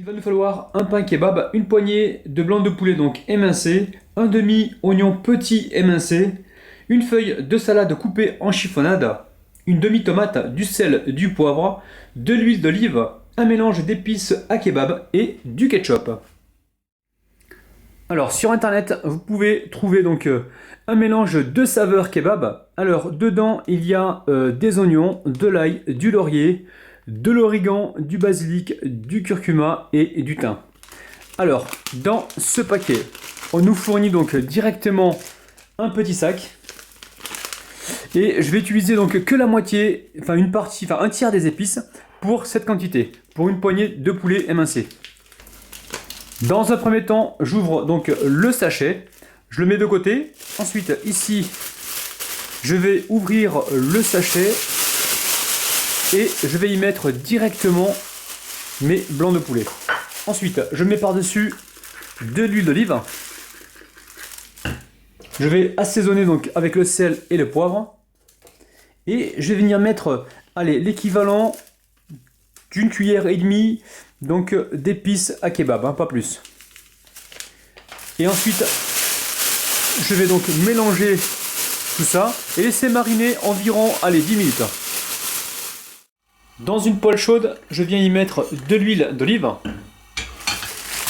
Il va nous falloir un pain kebab, une poignée de blanc de poulet donc émincé, un demi oignon petit émincé, une feuille de salade coupée en chiffonnade, une demi-tomate, du sel, du poivre, de l'huile d'olive, un mélange d'épices à kebab et du ketchup. Alors sur internet, vous pouvez trouver donc un mélange de saveurs kebab. Alors dedans, il y a des oignons, de l'ail, du laurier, de l'origan, du basilic, du curcuma et du thym. Alors, dans ce paquet, on nous fournit donc directement un petit sac. Et je vais utiliser donc que la moitié, enfin une partie, enfin un tiers des épices pour cette quantité, pour une poignée de poulet émincé. Dans un premier temps, j'ouvre donc le sachet, je le mets de côté. Ensuite, ici, je vais ouvrir le sachet et je vais y mettre directement mes blancs de poulet. Ensuite, je mets par-dessus de l'huile d'olive. Je vais assaisonner donc avec le sel et le poivre. Et je vais venir mettre l'équivalent d'une cuillère et demie donc d'épices à kebab, hein, pas plus. Et ensuite, je vais donc mélanger tout ça et laisser mariner environ 10 minutes. Dans une poêle chaude, je viens y mettre de l'huile d'olive.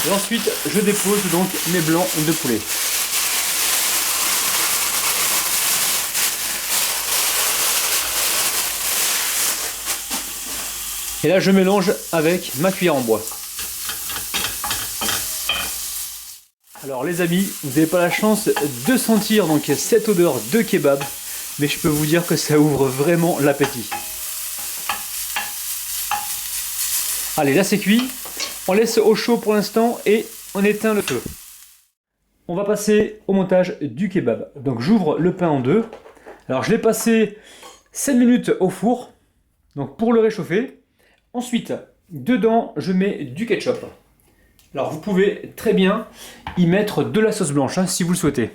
Et ensuite, je dépose donc mes blancs de poulet. Et là, je mélange avec ma cuillère en bois. Alors les amis, vous n'avez pas la chance de sentir donc cette odeur de kebab, mais je peux vous dire que ça ouvre vraiment l'appétit. Allez, là c'est cuit. On laisse au chaud pour l'instant et on éteint le feu. On va passer au montage du kebab. Donc j'ouvre le pain en deux. Alors je l'ai passé 7 minutes au four, donc pour le réchauffer. Ensuite, dedans, je mets du ketchup. Alors, vous pouvez très bien y mettre de la sauce blanche, hein, si vous le souhaitez.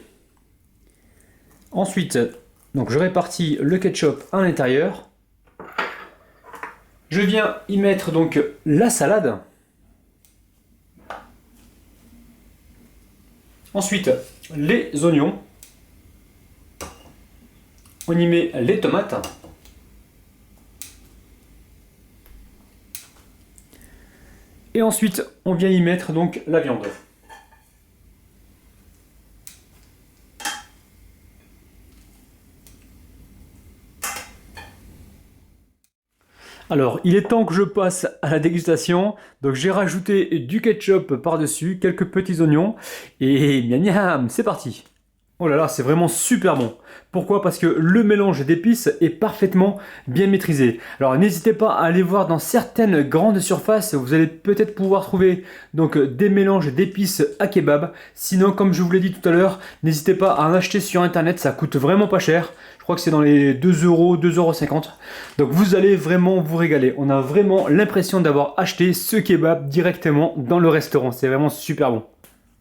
Ensuite, donc je répartis le ketchup à l'intérieur. Je viens y mettre donc la salade. Ensuite, les oignons. On y met les tomates. Et ensuite, on vient y mettre donc la viande. Alors, il est temps que je passe à la dégustation. Donc, j'ai rajouté du ketchup par-dessus, quelques petits oignons. Et miam miam, c'est parti. Oh là là, c'est vraiment super bon. Pourquoi? Parce que le mélange d'épices est parfaitement bien maîtrisé. Alors n'hésitez pas à aller voir dans certaines grandes surfaces, vous allez peut-être pouvoir trouver donc des mélanges d'épices à kebab. Sinon, comme je vous l'ai dit tout à l'heure, n'hésitez pas à en acheter sur internet, ça coûte vraiment pas cher. Je crois que c'est dans les 2 €, 2,50 €. Donc vous allez vraiment vous régaler. On a vraiment l'impression d'avoir acheté ce kebab directement dans le restaurant. C'est vraiment super bon.